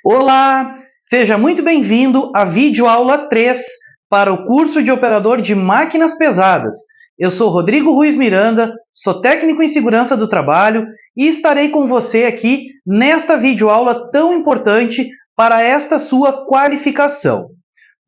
Olá, seja muito bem-vindo à videoaula 3 para o curso de operador de máquinas pesadas. Eu sou Rodrigo Ruiz Miranda, sou técnico em segurança do trabalho e estarei com você aqui nesta videoaula tão importante para esta sua qualificação.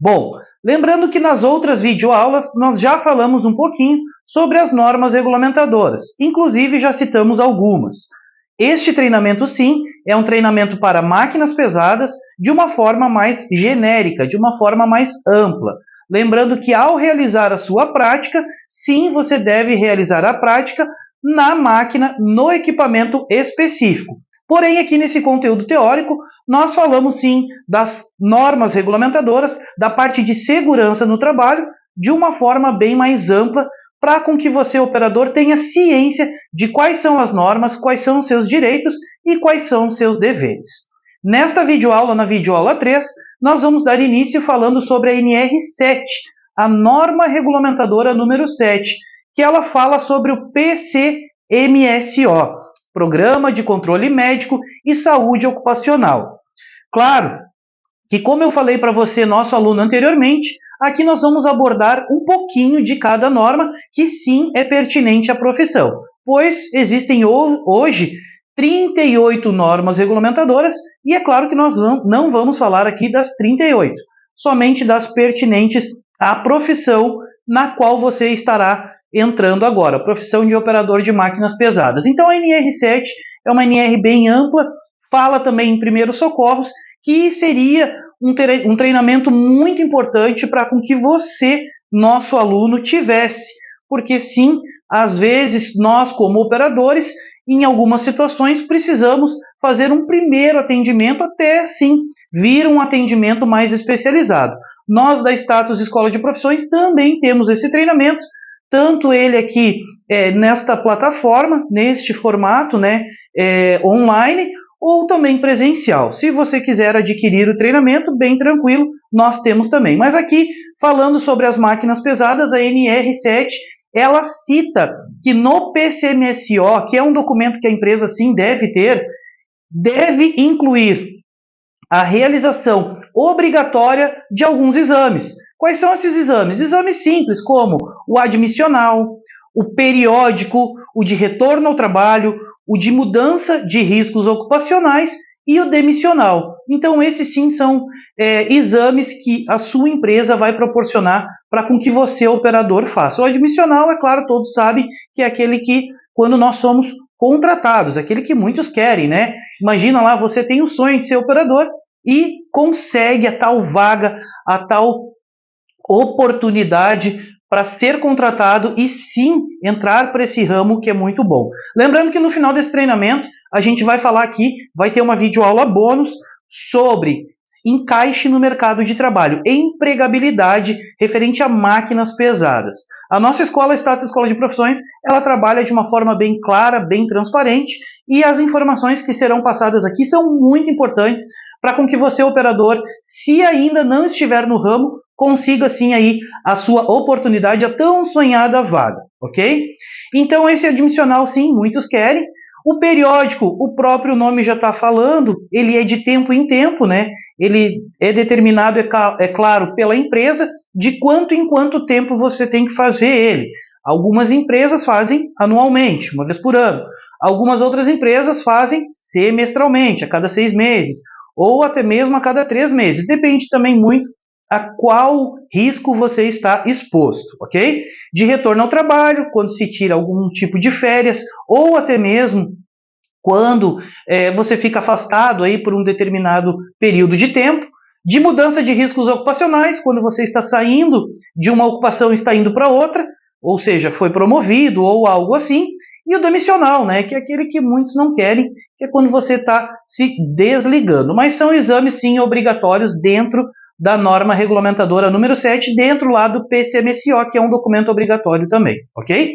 Bom, lembrando que nas outras videoaulas nós já falamos um pouquinho sobre as normas regulamentadoras, inclusive já citamos algumas. Este treinamento, sim, é um treinamento para máquinas pesadas de uma forma mais genérica, de uma forma mais ampla. Lembrando que ao realizar a sua prática, sim, você deve realizar a prática na máquina, no equipamento específico. Porém, aqui nesse conteúdo teórico, nós falamos sim das normas regulamentadoras, da parte de segurança no trabalho, de uma forma bem mais ampla, para com que você, operador, tenha ciência de quais são as normas, quais são os seus direitos e quais são os seus deveres. Nesta videoaula, na videoaula 3, nós vamos dar início falando sobre a NR7, a norma regulamentadora número 7, que ela fala sobre o PCMSO, Programa de Controle Médico e Saúde Ocupacional. Claro que, como eu falei para você, nosso aluno anteriormente, aqui nós vamos abordar um pouquinho de cada norma que sim é pertinente à profissão, pois existem hoje 38 normas regulamentadoras e é claro que nós não vamos falar aqui das 38, somente das pertinentes à profissão na qual você estará entrando agora, a profissão de operador de máquinas pesadas. Então a NR7 é uma NR bem ampla, fala também em primeiros socorros, que seria um treinamento muito importante para com que você, nosso aluno, tivesse. Porque sim, às vezes nós como operadores, em algumas situações, precisamos fazer um primeiro atendimento até sim vir um atendimento mais especializado. Nós da Status Escola de Profissões também temos esse treinamento, tanto ele aqui nesta plataforma, neste formato online, ou também presencial. Se você quiser adquirir o treinamento, bem tranquilo, nós temos também. Mas aqui, falando sobre as máquinas pesadas, a NR7, ela cita que no PCMSO, que é um documento que a empresa sim deve ter, deve incluir a realização obrigatória de alguns exames. Quais são esses exames? Exames simples, como o admissional, o periódico, o de retorno ao trabalho, o de mudança de riscos ocupacionais e o demissional. Então, esses sim são exames que a sua empresa vai proporcionar para com que você, operador, faça. O admissional, é claro, todos sabem que é aquele que, quando nós somos contratados, aquele que muitos querem, né? Imagina lá, você tem o sonho de ser operador e consegue a tal vaga, a tal oportunidade para ser contratado e sim entrar para esse ramo que é muito bom. Lembrando que no final desse treinamento a gente vai falar aqui, vai ter uma videoaula bônus sobre encaixe no mercado de trabalho, empregabilidade referente a máquinas pesadas. A nossa escola, Status Escola de Profissões, ela trabalha de uma forma bem clara, bem transparente e as informações que serão passadas aqui são muito importantes para com que você, operador, se ainda não estiver no ramo, consiga sim aí a sua oportunidade, a tão sonhada vaga, ok? Então esse admissional sim, muitos querem. O periódico, o próprio nome já está falando, ele é de tempo em tempo, né? Ele é determinado, é claro, pela empresa, de quanto em quanto tempo você tem que fazer ele. Algumas empresas fazem anualmente, uma vez por ano. Algumas outras empresas fazem semestralmente, a cada 6 meses, ou até mesmo a cada 3 meses. Depende também muito a qual risco você está exposto, ok? De retorno ao trabalho, quando se tira algum tipo de férias, ou até mesmo quando você fica afastado aí por um determinado período de tempo, de mudança de riscos ocupacionais, quando você está saindo de uma ocupação e está indo para outra, ou seja, foi promovido ou algo assim, e o demissional, né, que é aquele que muitos não querem, que é quando você está se desligando. Mas são exames, sim, obrigatórios dentro da norma regulamentadora número 7, dentro lá do PCMSO, que é um documento obrigatório também, ok?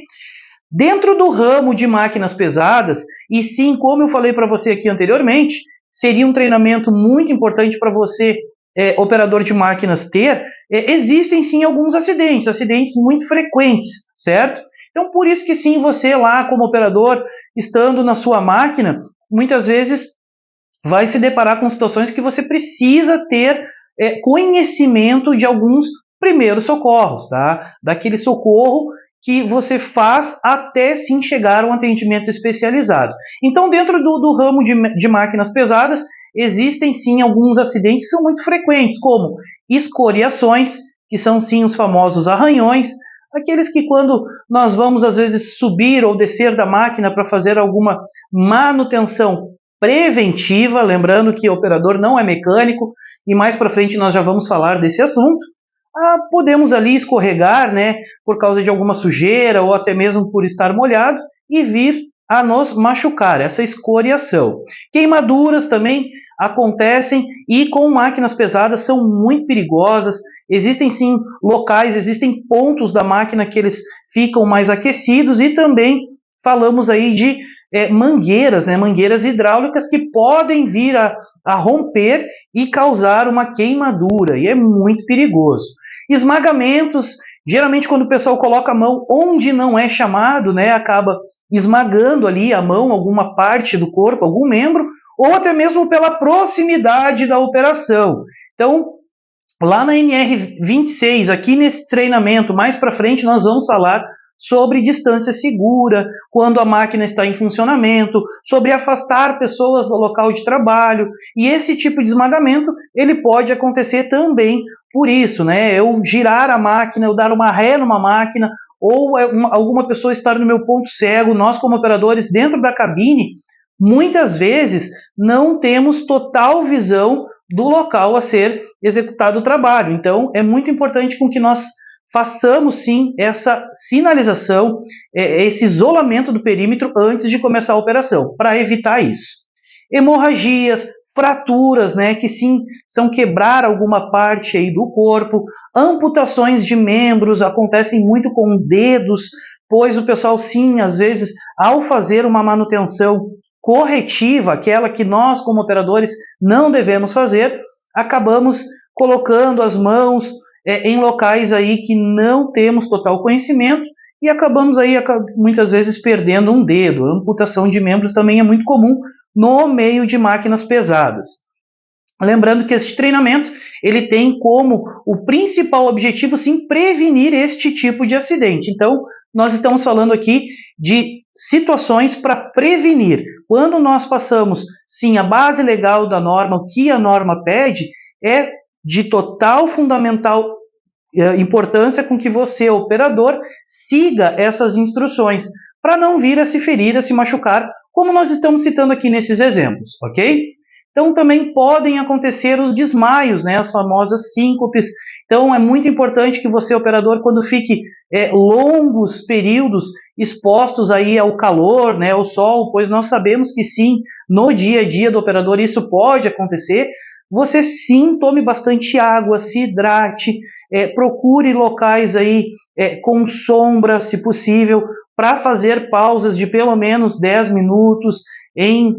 Dentro do ramo de máquinas pesadas, e sim, como eu falei para você aqui anteriormente, seria um treinamento muito importante para você, operador de máquinas, ter, existem sim alguns acidentes muito frequentes, certo? Então, por isso que sim, você lá como operador, estando na sua máquina, muitas vezes vai se deparar com situações que você precisa ter conhecimento de alguns primeiros socorros, tá? Daquele socorro que você faz até sim chegar a um atendimento especializado. Então, dentro do ramo de máquinas pesadas, existem sim alguns acidentes que são muito frequentes, como escoriações, que são sim os famosos arranhões, aqueles que quando nós vamos às vezes subir ou descer da máquina para fazer alguma manutenção preventiva, lembrando que o operador não é mecânico, e mais para frente nós já vamos falar desse assunto, podemos ali escorregar, né, por causa de alguma sujeira ou até mesmo por estar molhado e vir a nos machucar, essa escoriação. Queimaduras também acontecem e com máquinas pesadas são muito perigosas. Existem sim locais, existem pontos da máquina que eles ficam mais aquecidos e também falamos aí de mangueiras, né, mangueiras hidráulicas que podem vir a romper e causar uma queimadura, e é muito perigoso. Esmagamentos, geralmente quando o pessoal coloca a mão onde não é chamado, né, acaba esmagando ali a mão, alguma parte do corpo, algum membro, ou até mesmo pela proximidade da operação. Então, lá na NR26, aqui nesse treinamento, mais para frente nós vamos falar sobre distância segura, quando a máquina está em funcionamento, sobre afastar pessoas do local de trabalho, e esse tipo de esmagamento, ele pode acontecer também por isso, né? Eu girar a máquina, eu dar uma ré numa máquina, ou alguma pessoa estar no meu ponto cego, nós como operadores dentro da cabine, muitas vezes não temos total visão do local a ser executado o trabalho. Então, é muito importante com que nós façamos sim essa sinalização, esse isolamento do perímetro antes de começar a operação, para evitar isso. Hemorragias, fraturas, né, que sim são quebrar alguma parte aí do corpo, amputações de membros acontecem muito com dedos, pois o pessoal sim, às vezes, ao fazer uma manutenção corretiva, aquela que nós como operadores não devemos fazer, acabamos colocando as mãos em locais aí que não temos total conhecimento e acabamos aí muitas vezes perdendo um dedo. A amputação de membros também é muito comum no meio de máquinas pesadas. Lembrando que este treinamento ele tem como o principal objetivo sim prevenir este tipo de acidente. Então, nós estamos falando aqui de situações para prevenir. Quando nós passamos sim a base legal da norma, o que a norma pede, é de total fundamental importância com que você, operador, siga essas instruções para não vir a se ferir, a se machucar, como nós estamos citando aqui nesses exemplos, ok? Então também podem acontecer os desmaios, né, as famosas síncopes. Então é muito importante que você, operador, quando fique longos períodos expostos aí ao calor, né, ao sol, pois nós sabemos que sim, no dia a dia do operador isso pode acontecer, você sim tome bastante água, se hidrate, procure locais aí com sombra, se possível, para fazer pausas de pelo menos 10 minutos em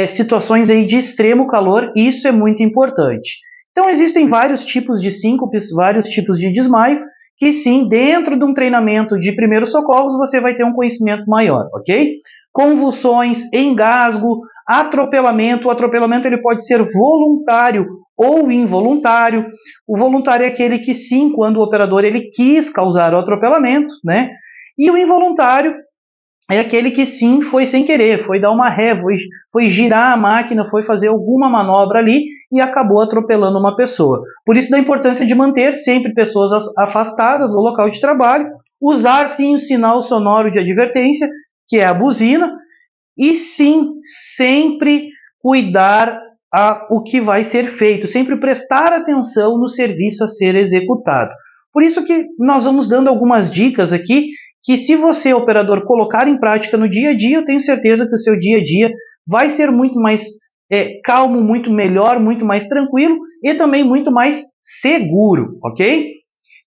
situações aí de extremo calor, isso é muito importante. Então existem vários tipos de síncopes, vários tipos de desmaio, que sim, dentro de um treinamento de primeiros socorros, você vai ter um conhecimento maior, ok? Convulsões, engasgo, atropelamento. O atropelamento ele pode ser voluntário ou involuntário. O voluntário é aquele que sim, quando o operador ele quis causar o atropelamento, né? E o involuntário é aquele que sim foi sem querer, foi dar uma ré, foi girar a máquina, foi fazer alguma manobra ali e acabou atropelando uma pessoa. Por isso da importância de manter sempre pessoas afastadas do local de trabalho, usar sim o sinal sonoro de advertência, que é a buzina, e sim, sempre cuidar o que vai ser feito, sempre prestar atenção no serviço a ser executado. Por isso que nós vamos dando algumas dicas aqui, que se você, operador, colocar em prática no dia a dia, eu tenho certeza que o seu dia a dia vai ser muito mais calmo, muito melhor, muito mais tranquilo e também muito mais seguro, ok?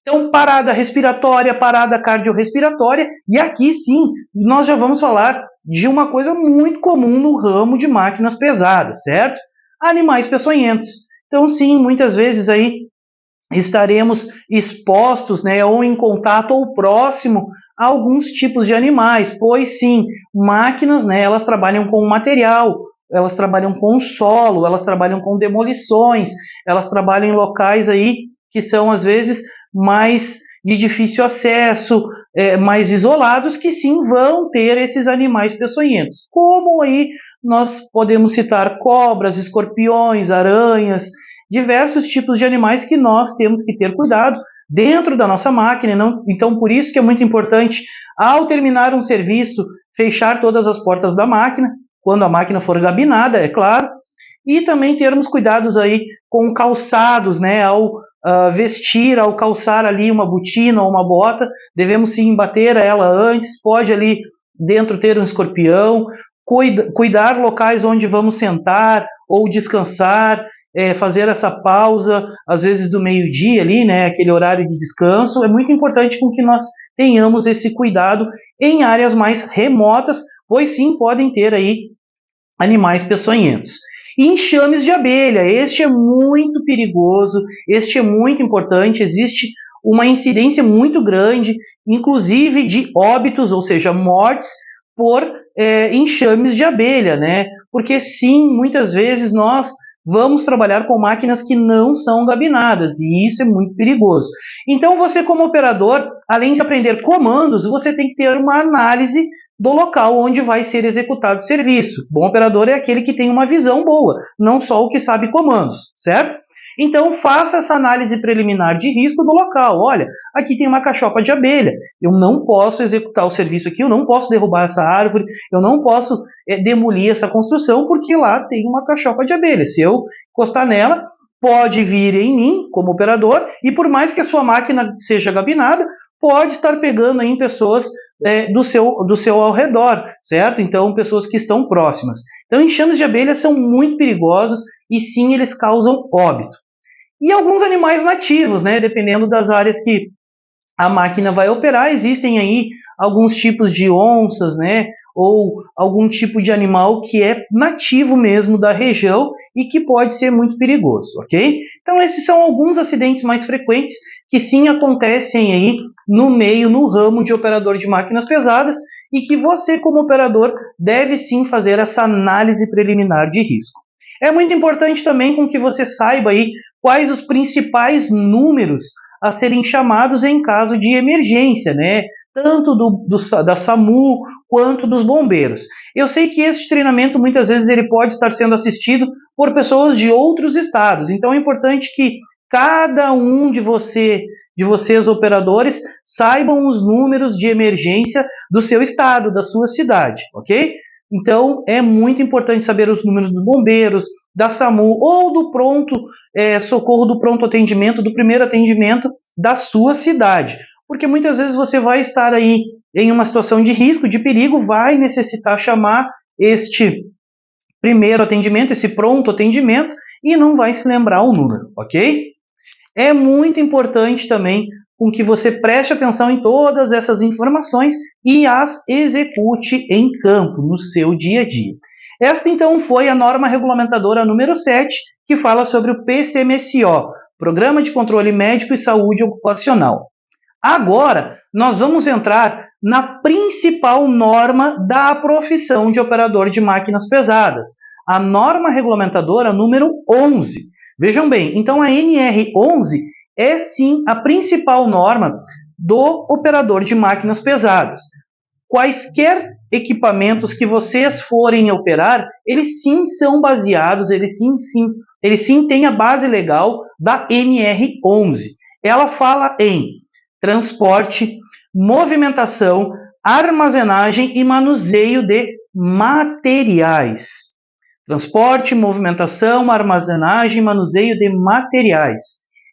Então, parada respiratória, parada cardiorrespiratória, e aqui sim, nós já vamos falar de uma coisa muito comum no ramo de máquinas pesadas, certo? Animais peçonhentos. Então, sim, muitas vezes aí estaremos expostos, né, ou em contato ou próximo a alguns tipos de animais, pois sim, máquinas, né, elas trabalham com material, elas trabalham com solo, elas trabalham com demolições, elas trabalham em locais aí que são, às vezes, mais de difícil acesso, mais isolados, que sim vão ter esses animais peçonhentos. Como aí nós podemos citar cobras, escorpiões, aranhas, diversos tipos de animais que nós temos que ter cuidado dentro da nossa máquina. Então, por isso que é muito importante, ao terminar um serviço, fechar todas as portas da máquina, quando a máquina for gabinada, é claro, e também termos cuidados aí com calçados, né, ao vestir, ao calçar ali uma botina ou uma bota, devemos sim bater ela antes, pode ali dentro ter um escorpião, cuidar locais onde vamos sentar ou descansar, fazer essa pausa, às vezes do meio-dia ali, né, aquele horário de descanso, é muito importante com que nós tenhamos esse cuidado em áreas mais remotas, pois sim, podem ter aí animais peçonhentos. E enxames de abelha, este é muito perigoso, este é muito importante, existe uma incidência muito grande, inclusive de óbitos, ou seja, mortes por enxames de abelha, né? Porque sim, muitas vezes nós vamos trabalhar com máquinas que não são gabinadas, e isso é muito perigoso. Então você, como operador, além de aprender comandos, você tem que ter uma análise do local onde vai ser executado o serviço. Bom operador é aquele que tem uma visão boa, não só o que sabe comandos, certo? Então, faça essa análise preliminar de risco do local. Olha, aqui tem uma cachopa de abelha, eu não posso executar o serviço aqui, eu não posso derrubar essa árvore, eu não posso demolir essa construção, porque lá tem uma cachopa de abelha. Se eu encostar nela, pode vir em mim, como operador, e por mais que a sua máquina seja gabinada, pode estar pegando aí em pessoas do seu ao redor, certo? Então, pessoas que estão próximas. Então, enxames de abelha são muito perigosos e sim, eles causam óbito. E alguns animais nativos, né? Dependendo das áreas que a máquina vai operar, existem aí alguns tipos de onças, né? Ou algum tipo de animal que é nativo mesmo da região e que pode ser muito perigoso, ok? Então, esses são alguns acidentes mais frequentes que sim acontecem aí no ramo de operador de máquinas pesadas e que você, como operador, deve sim fazer essa análise preliminar de risco. É muito importante também com que você saiba aí quais os principais números a serem chamados em caso de emergência, né? Tanto da SAMU quanto dos bombeiros. Eu sei que esse treinamento muitas vezes ele pode estar sendo assistido por pessoas de outros estados, então é importante que cada um de vocês operadores saibam os números de emergência do seu estado, da sua cidade, ok? Então é muito importante saber os números dos bombeiros, da SAMU ou do socorro, do pronto atendimento, do primeiro atendimento da sua cidade. Porque muitas vezes você vai estar aí em uma situação de risco, de perigo, vai necessitar chamar este primeiro atendimento, esse pronto atendimento, e não vai se lembrar o número, ok? É muito importante também com que você preste atenção em todas essas informações e as execute em campo, no seu dia a dia. Esta, então, foi a norma regulamentadora número 7, que fala sobre o PCMSO, Programa de Controle Médico e Saúde Ocupacional. Agora, nós vamos entrar na principal norma da profissão de operador de máquinas pesadas, a norma regulamentadora número 11. Vejam bem, então a NR11 é sim a principal norma do operador de máquinas pesadas. Quaisquer equipamentos que vocês forem operar, eles sim são baseados, eles sim têm a base legal da NR11. Ela fala em transporte, movimentação, armazenagem e manuseio de materiais. Transporte, movimentação, armazenagem e manuseio de materiais.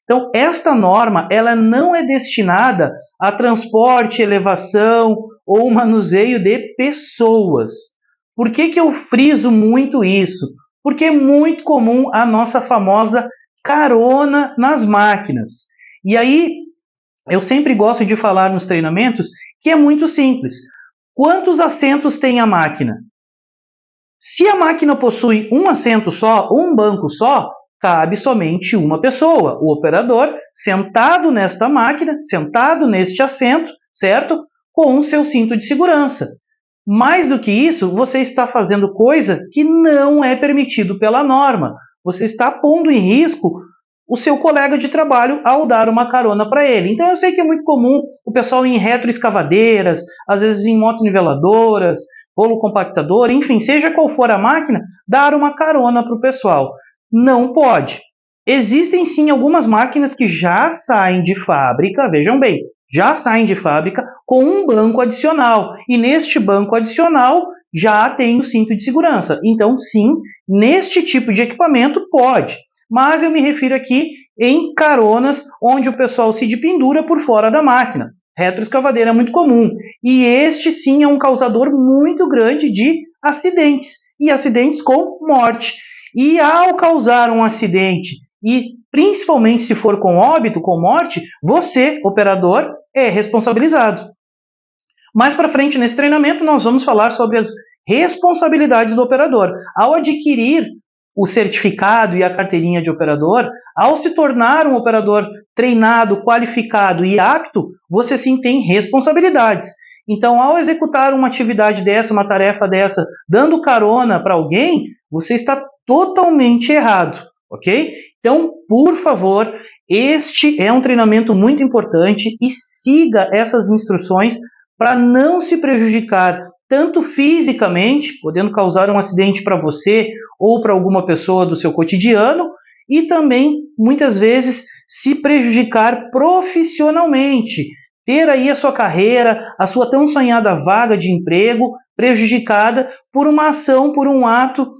Então, esta norma ela não é destinada a transporte, elevação ou manuseio de pessoas. Por que eu friso muito isso? Porque é muito comum a nossa famosa carona nas máquinas. E aí, eu sempre gosto de falar nos treinamentos que é muito simples. Quantos assentos tem a máquina? Se a máquina possui um assento só, um banco só, cabe somente uma pessoa, o operador, sentado nesta máquina, sentado neste assento, certo? Com o seu cinto de segurança. Mais do que isso, você está fazendo coisa que não é permitido pela norma. Você está pondo em risco o seu colega de trabalho ao dar uma carona para ele. Então eu sei que é muito comum o pessoal ir em retroescavadeiras, às vezes em motoniveladoras, rolo compactador, enfim, seja qual for a máquina, dar uma carona para o pessoal. Não pode. Existem sim algumas máquinas que já saem de fábrica, vejam bem, já saem de fábrica com um banco adicional. E neste banco adicional já tem o cinto de segurança. Então, sim, neste tipo de equipamento pode. Mas eu me refiro aqui em caronas onde o pessoal se pendura por fora da máquina. Retroescavadeira é muito comum. E este sim é um causador muito grande de acidentes. E acidentes com morte. E ao causar um acidente, e principalmente se for com óbito, com morte, você, operador, é responsabilizado. Mais para frente nesse treinamento nós vamos falar sobre as responsabilidades do operador. Ao adquirir o certificado e a carteirinha de operador, ao se tornar um operador treinado, qualificado e apto, você sim tem responsabilidades. Então, ao executar uma atividade dessa, uma tarefa dessa, dando carona para alguém, você está totalmente errado, ok? Então, por favor, este é um treinamento muito importante e siga essas instruções para não se prejudicar tanto fisicamente, podendo causar um acidente para você ou para alguma pessoa do seu cotidiano, e também, muitas vezes, se prejudicar profissionalmente, ter aí a sua carreira, a sua tão sonhada vaga de emprego prejudicada por uma ação, por um ato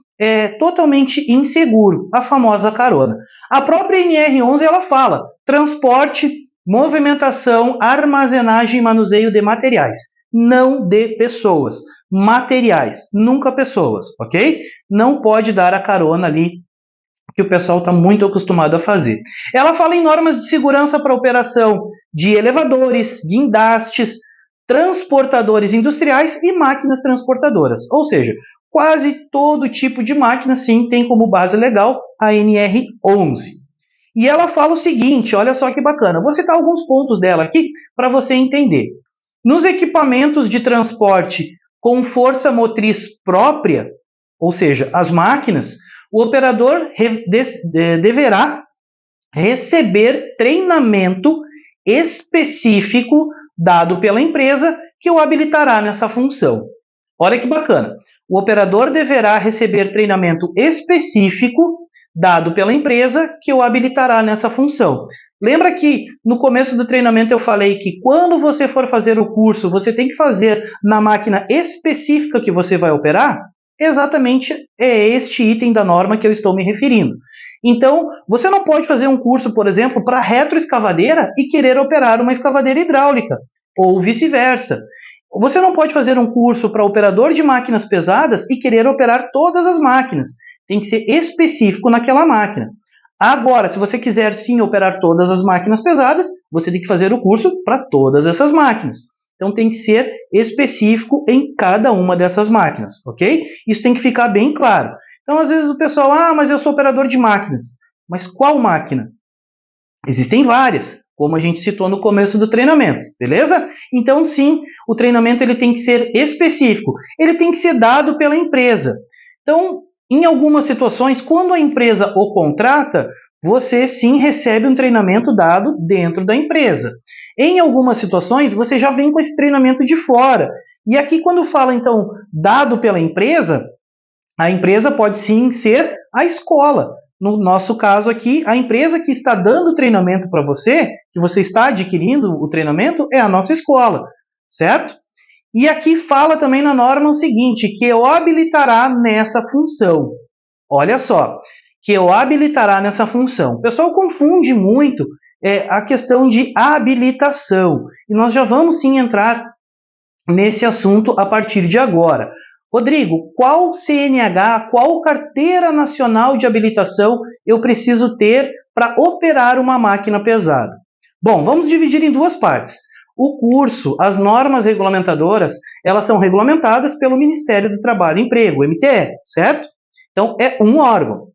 totalmente inseguro, a famosa carona. A própria NR11 ela fala transporte, movimentação, armazenagem e manuseio de materiais, não de pessoas. Materiais, nunca pessoas, ok? Não pode dar a carona ali que o pessoal está muito acostumado a fazer. Ela fala em normas de segurança para operação de elevadores, guindastes, transportadores industriais e máquinas transportadoras. Ou seja, quase todo tipo de máquina, sim, tem como base legal a NR11. E ela fala o seguinte, olha só que bacana, vou citar alguns pontos dela aqui para você entender. Nos equipamentos de transporte com força motriz própria, ou seja, as máquinas, o operador deverá receber treinamento específico dado pela empresa que o habilitará nessa função. Olha que bacana. O operador deverá receber treinamento específico dado pela empresa que o habilitará nessa função. Lembra que no começo do treinamento eu falei que quando você for fazer o curso, você tem que fazer na máquina específica que você vai operar? Exatamente é este item da norma que eu estou me referindo. Então, você não pode fazer um curso, por exemplo, para retroescavadeira e querer operar uma escavadeira hidráulica, ou vice-versa. Você não pode fazer um curso para operador de máquinas pesadas e querer operar todas as máquinas. Tem que ser específico naquela máquina. Agora, se você quiser sim operar todas as máquinas pesadas, você tem que fazer o curso para todas essas máquinas. Então tem que ser específico em cada uma dessas máquinas, ok? Isso tem que ficar bem claro. Então às vezes o pessoal, mas eu sou operador de máquinas. Mas qual máquina? Existem várias, como a gente citou no começo do treinamento, beleza? Então sim, o treinamento ele tem que ser específico, ele tem que ser dado pela empresa. Então, em algumas situações, quando a empresa o contrata, você sim recebe um treinamento dado dentro da empresa. Em algumas situações, você já vem com esse treinamento de fora. E aqui, quando fala, então, dado pela empresa, a empresa pode sim ser a escola. No nosso caso aqui, a empresa que está dando o treinamento para você, que você está adquirindo o treinamento, é a nossa escola, certo? E aqui fala também na norma o seguinte, que o habilitará nessa função. Olha só, que o habilitará nessa função. O pessoal confunde muito a questão de habilitação. E nós já vamos sim entrar nesse assunto a partir de agora. Rodrigo, qual CNH, qual carteira nacional de habilitação eu preciso ter para operar uma máquina pesada? Bom, vamos dividir em duas partes. O curso, as normas regulamentadoras, elas são regulamentadas pelo Ministério do Trabalho e Emprego, MTE, certo? Então, é um órgão.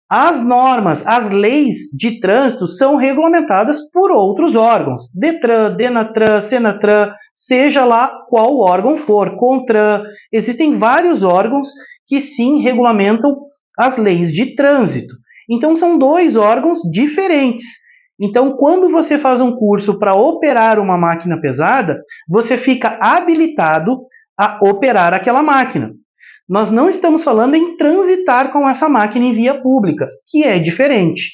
As normas, as leis de trânsito são regulamentadas por outros órgãos. Detran, Denatran, Senatran, seja lá qual órgão for, CONTRAN, existem vários órgãos que sim regulamentam as leis de trânsito. Então são dois órgãos diferentes. Então, quando você faz um curso para operar uma máquina pesada, você fica habilitado a operar aquela máquina. Nós não estamos falando em transitar com essa máquina em via pública, que é diferente.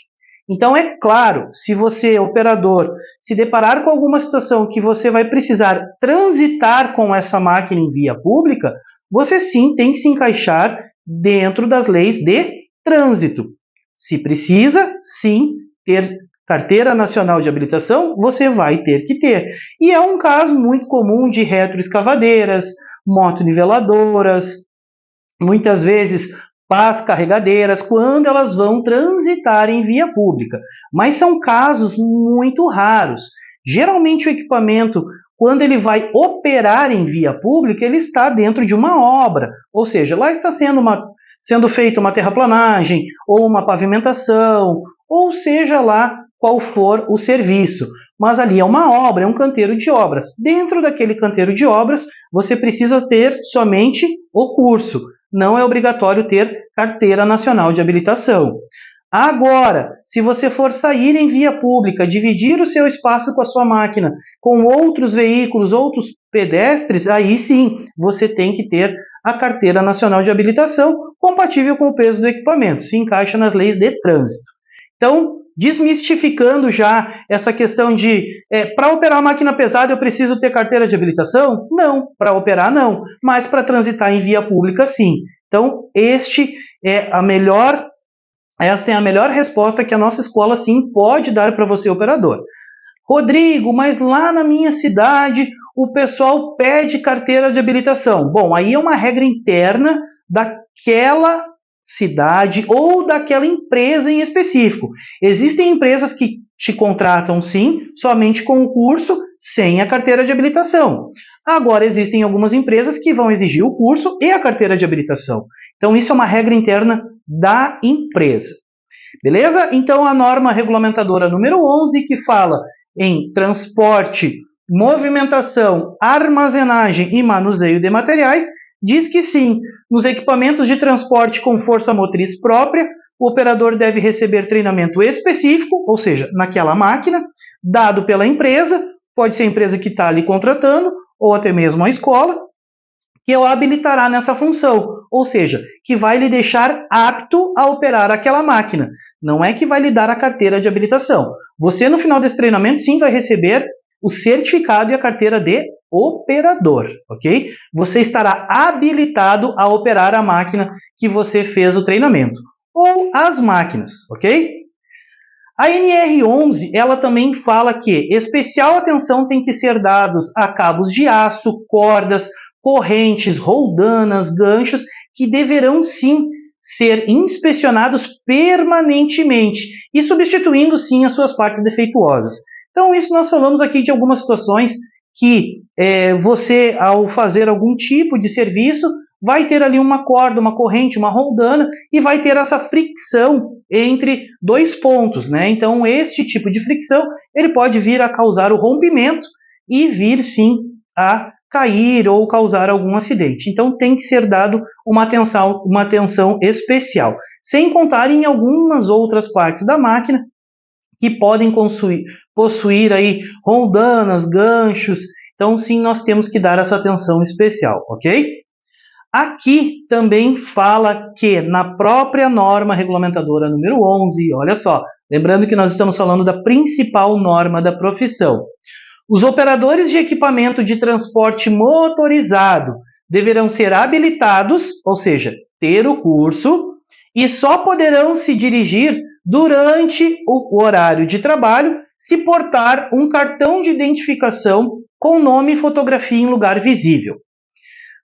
Então, é claro, se você, operador, se deparar com alguma situação que você vai precisar transitar com essa máquina em via pública, você sim tem que se encaixar dentro das leis de trânsito. Se precisa, sim, ter Carteira Nacional de Habilitação, você vai ter que ter. E é um caso muito comum de retroescavadeiras, motoniveladoras, muitas vezes pás carregadeiras, quando elas vão transitar em via pública. Mas são casos muito raros. Geralmente o equipamento, quando ele vai operar em via pública, ele está dentro de uma obra, ou seja, lá está sendo feita uma terraplanagem, ou uma pavimentação, ou seja lá qual for o serviço. Mas ali é uma obra, é um canteiro de obras. Dentro daquele canteiro de obras, você precisa ter somente o curso. Não é obrigatório ter Carteira Nacional de Habilitação. Agora, se você for sair em via pública, dividir o seu espaço com a sua máquina com outros veículos, outros pedestres, aí sim você tem que ter a Carteira Nacional de Habilitação compatível com o peso do equipamento, se encaixa nas leis de trânsito. Então, desmistificando já essa questão de para operar uma máquina pesada eu preciso ter carteira de habilitação? Não, para operar não, mas para transitar em via pública sim. Então, esta é a melhor resposta que a nossa escola sim pode dar para você, operador. Rodrigo, mas lá na minha cidade o pessoal pede carteira de habilitação. Bom, aí é uma regra interna daquela cidade ou daquela empresa em específico. Existem empresas que te contratam sim, somente com o curso, sem a carteira de habilitação. Agora, existem algumas empresas que vão exigir o curso e a carteira de habilitação. Então, isso é uma regra interna da empresa. Beleza? Então, a norma regulamentadora número 11, que fala em transporte, movimentação, armazenagem e manuseio de materiais, diz que sim, nos equipamentos de transporte com força motriz própria, o operador deve receber treinamento específico, ou seja, naquela máquina, dado pela empresa, pode ser a empresa que está ali contratando, ou até mesmo a escola, que o habilitará nessa função, ou seja, que vai lhe deixar apto a operar aquela máquina. Não é que vai lhe dar a carteira de habilitação. Você, no final desse treinamento, sim, vai receber o certificado e a carteira de operador, ok? Você estará habilitado a operar a máquina que você fez o treinamento, ou as máquinas, ok? A NR11, ela também fala que especial atenção tem que ser dados a cabos de aço, cordas, correntes, roldanas, ganchos, que deverão sim ser inspecionados permanentemente e substituindo sim as suas partes defeituosas. Então, isso nós falamos aqui de algumas situações que você, ao fazer algum tipo de serviço, vai ter ali uma corda, uma corrente, uma roldana e vai ter essa fricção entre dois pontos, né? Então, este tipo de fricção, ele pode vir a causar o rompimento e vir sim a cair ou causar algum acidente. Então, tem que ser dado uma atenção especial, sem contar em algumas outras partes da máquina que podem possuir aí roldanas, ganchos. Então, sim, nós temos que dar essa atenção especial, ok? Aqui também fala que na própria norma regulamentadora número 11, olha só, lembrando que nós estamos falando da principal norma da profissão. Os operadores de equipamento de transporte motorizado deverão ser habilitados, ou seja, ter o curso, e só poderão se dirigir durante o horário de trabalho se portar um cartão de identificação com nome e fotografia em lugar visível.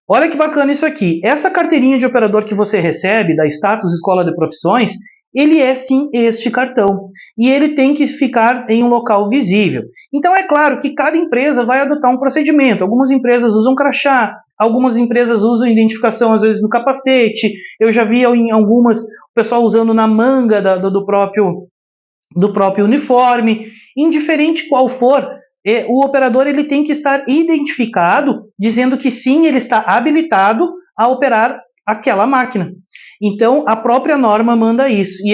Olha que bacana isso aqui. Essa carteirinha de operador que você recebe da Status Escola de Profissões, ele é sim este cartão. E ele tem que ficar em um local visível. Então é claro que cada empresa vai adotar um procedimento. Algumas empresas usam crachá, algumas empresas usam identificação às vezes no capacete. Eu já vi em algumas o pessoal usando na manga do próprio uniforme. Indiferente qual for, o operador ele tem que estar identificado, dizendo que sim, ele está habilitado a operar aquela máquina. Então, a própria norma manda isso. E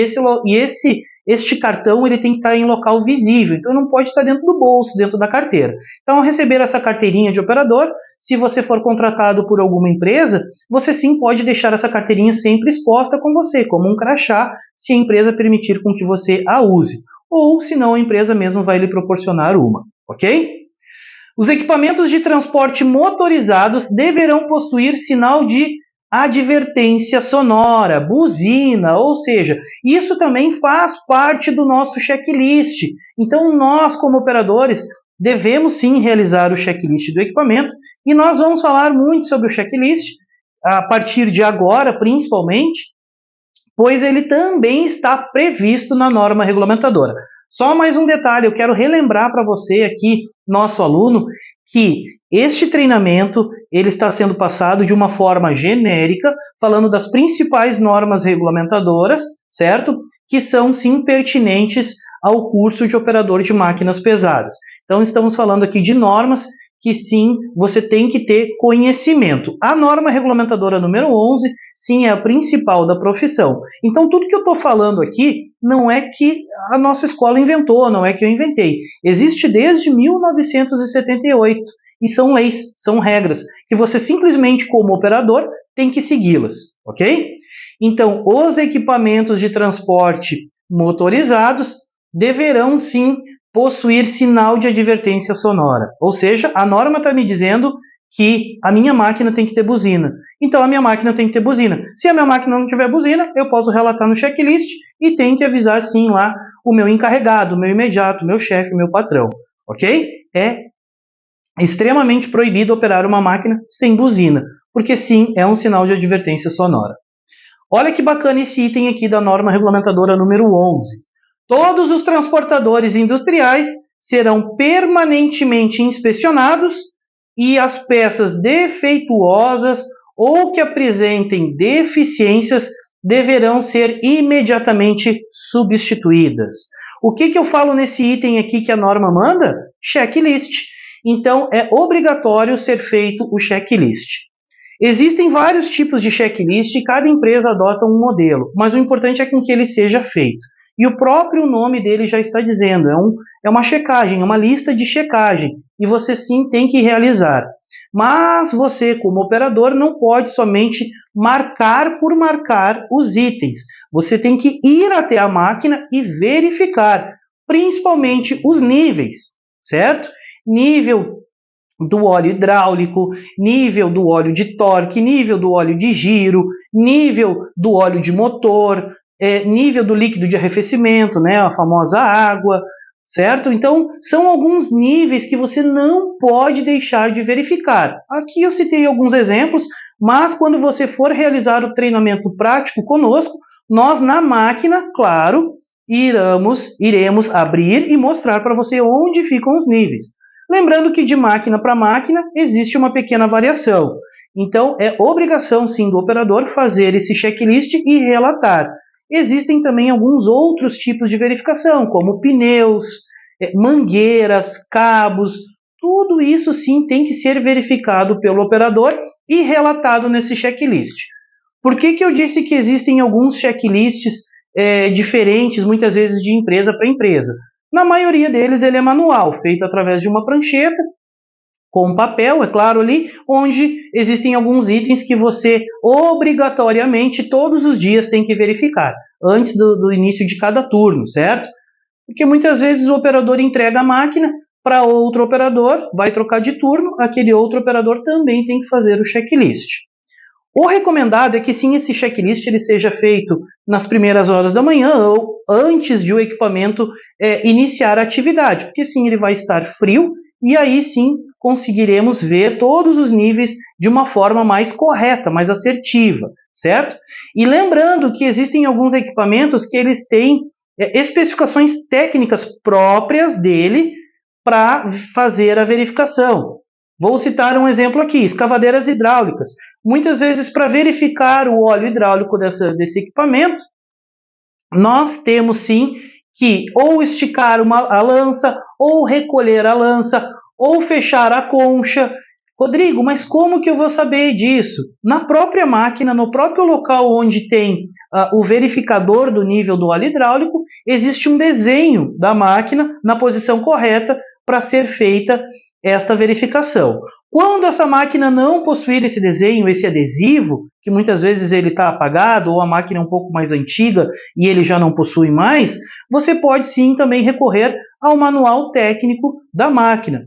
este cartão ele tem que estar em local visível, então não pode estar dentro do bolso, dentro da carteira. Então, ao receber essa carteirinha de operador, se você for contratado por alguma empresa, você sim pode deixar essa carteirinha sempre exposta com você, como um crachá, se a empresa permitir com que você a use. Ou, se não, a empresa mesmo vai lhe proporcionar uma, ok? Os equipamentos de transporte motorizados deverão possuir sinal de advertência sonora, buzina, ou seja, isso também faz parte do nosso checklist. Então, nós, como operadores, devemos sim realizar o checklist do equipamento e nós vamos falar muito sobre o checklist a partir de agora, principalmente, pois ele também está previsto na norma regulamentadora. Só mais um detalhe, eu quero relembrar para você aqui, nosso aluno, que este treinamento ele está sendo passado de uma forma genérica, falando das principais normas regulamentadoras, certo? Que são sim pertinentes ao curso de operador de máquinas pesadas. Então estamos falando aqui de normas que sim, você tem que ter conhecimento. A norma regulamentadora número 11, sim, é a principal da profissão. Então, tudo que eu estou falando aqui não é que a nossa escola inventou, não é que eu inventei. Existe desde 1978 e são leis, são regras, que você simplesmente, como operador, tem que segui-las, ok? Então, os equipamentos de transporte motorizados deverão, sim, possuir sinal de advertência sonora. Ou seja, a norma está me dizendo que a minha máquina tem que ter buzina. Então, a minha máquina tem que ter buzina. Se a minha máquina não tiver buzina, eu posso relatar no checklist e tem que avisar, sim, lá o meu encarregado, o meu imediato, o meu chefe, o meu patrão. Ok? É extremamente proibido operar uma máquina sem buzina, porque, sim, é um sinal de advertência sonora. Olha que bacana esse item aqui da norma regulamentadora número 11. Todos os transportadores industriais serão permanentemente inspecionados e as peças defeituosas ou que apresentem deficiências deverão ser imediatamente substituídas. O que eu falo nesse item aqui que a norma manda? Checklist. Então, é obrigatório ser feito o checklist. Existem vários tipos de checklist e cada empresa adota um modelo, mas o importante é com que ele seja feito. E o próprio nome dele já está dizendo, é uma checagem, é uma lista de checagem, e você sim tem que realizar. Mas você, como operador, não pode somente marcar por marcar os itens. Você tem que ir até a máquina e verificar, principalmente os níveis, certo? Nível do óleo hidráulico, nível do óleo de torque, nível do óleo de giro, nível do óleo de motor, nível do líquido de arrefecimento, né, a famosa água, certo? Então, são alguns níveis que você não pode deixar de verificar. Aqui eu citei alguns exemplos, mas quando você for realizar o treinamento prático conosco, nós na máquina, claro, iremos abrir e mostrar para você onde ficam os níveis. Lembrando que de máquina para máquina existe uma pequena variação. Então, é obrigação, sim, do operador fazer esse checklist e relatar. Existem também alguns outros tipos de verificação, como pneus, mangueiras, cabos. Tudo isso, sim, tem que ser verificado pelo operador e relatado nesse checklist. Por que eu disse que existem alguns checklists diferentes, muitas vezes de empresa para empresa? Na maioria deles ele é manual, feito através de uma prancheta, com papel, é claro, ali, onde existem alguns itens que você obrigatoriamente todos os dias tem que verificar, antes do início de cada turno, certo? Porque muitas vezes o operador entrega a máquina para outro operador, vai trocar de turno, aquele outro operador também tem que fazer o checklist. O recomendado é que sim, esse checklist ele seja feito nas primeiras horas da manhã ou antes de o equipamento iniciar a atividade, porque sim, ele vai estar frio e aí sim conseguiremos ver todos os níveis de uma forma mais correta, mais assertiva, certo? E lembrando que existem alguns equipamentos que eles têm especificações técnicas próprias dele para fazer a verificação. Vou citar um exemplo aqui, escavadeiras hidráulicas. Muitas vezes, para verificar o óleo hidráulico desse equipamento, nós temos sim que ou esticar a lança, ou recolher a lança, ou fechar a concha. Rodrigo, mas como que eu vou saber disso? Na própria máquina, no próprio local onde tem o verificador do nível do óleo hidráulico, existe um desenho da máquina na posição correta para ser feita esta verificação. Quando essa máquina não possuir esse desenho, esse adesivo, que muitas vezes ele está apagado ou a máquina é um pouco mais antiga e ele já não possui mais, você pode sim também recorrer ao manual técnico da máquina.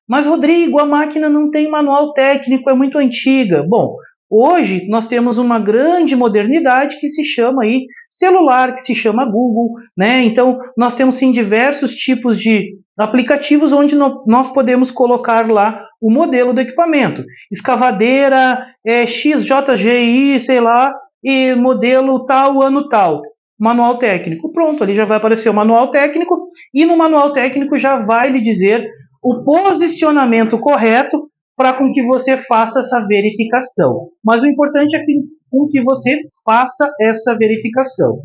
Mas, Rodrigo, a máquina não tem manual técnico, é muito antiga. Bom, hoje nós temos uma grande modernidade que se chama aí celular, que se chama Google, né? Então, nós temos sim diversos tipos de aplicativos onde nós podemos colocar lá o modelo do equipamento. Escavadeira, XJGI, sei lá, e modelo tal, ano tal. Manual técnico. Pronto, ali já vai aparecer o manual técnico e no manual técnico já vai lhe dizer o posicionamento correto para com que você faça essa verificação. Mas o importante é com que você faça essa verificação.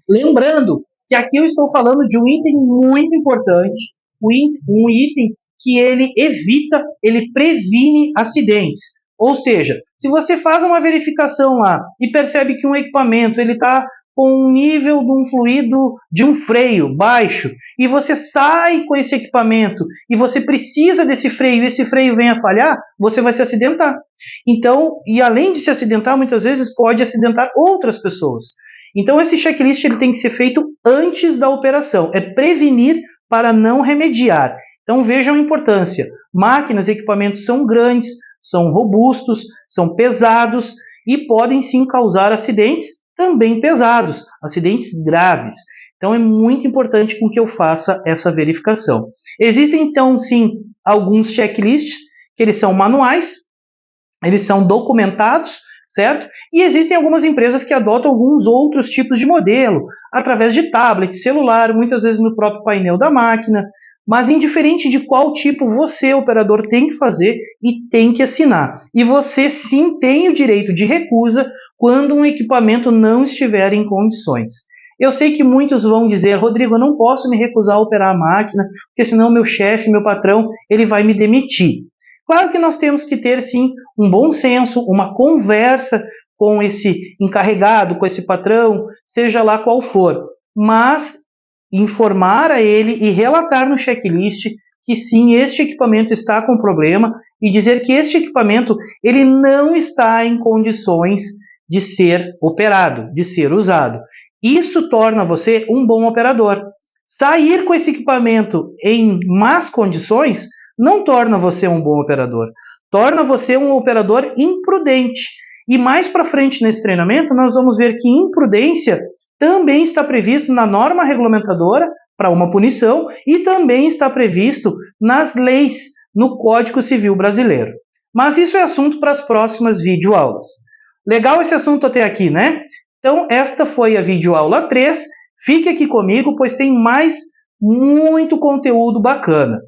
Lembrando que aqui eu estou falando de um item muito importante, um item que ele evita, ele previne acidentes. Ou seja, se você faz uma verificação lá e percebe que um equipamento ele está com um nível de um fluido de um freio baixo e você sai com esse equipamento e você precisa desse freio e esse freio vem a falhar, você vai se acidentar. Então, e além de se acidentar, muitas vezes pode acidentar outras pessoas. Então, esse checklist ele tem que ser feito antes da operação. É prevenir para não remediar. Então, vejam a importância. Máquinas e equipamentos são grandes, são robustos, são pesados e podem sim causar acidentes também pesados, acidentes graves. Então, é muito importante com que eu faça essa verificação. Existem, então, sim, alguns checklists que eles são manuais, eles são documentados, certo? E existem algumas empresas que adotam alguns outros tipos de modelo, através de tablet, celular, muitas vezes no próprio painel da máquina, mas indiferente de qual tipo você, operador, tem que fazer e tem que assinar. E você sim tem o direito de recusa quando um equipamento não estiver em condições. Eu sei que muitos vão dizer, Rodrigo, eu não posso me recusar a operar a máquina, porque senão meu chefe, meu patrão, ele vai me demitir. Claro que nós temos que ter, sim, um bom senso, uma conversa com esse encarregado, com esse patrão, seja lá qual for, mas informar a ele e relatar no checklist que sim, este equipamento está com problema e dizer que este equipamento ele não está em condições de ser operado, de ser usado. Isso torna você um bom operador. Sair com esse equipamento em más condições não torna você um bom operador, torna você um operador imprudente. E mais para frente nesse treinamento, nós vamos ver que imprudência também está previsto na norma regulamentadora para uma punição e também está previsto nas leis, no Código Civil Brasileiro. Mas isso é assunto para as próximas videoaulas. Legal esse assunto até aqui, né? Então, esta foi a videoaula 3. Fique aqui comigo, pois tem mais muito conteúdo bacana.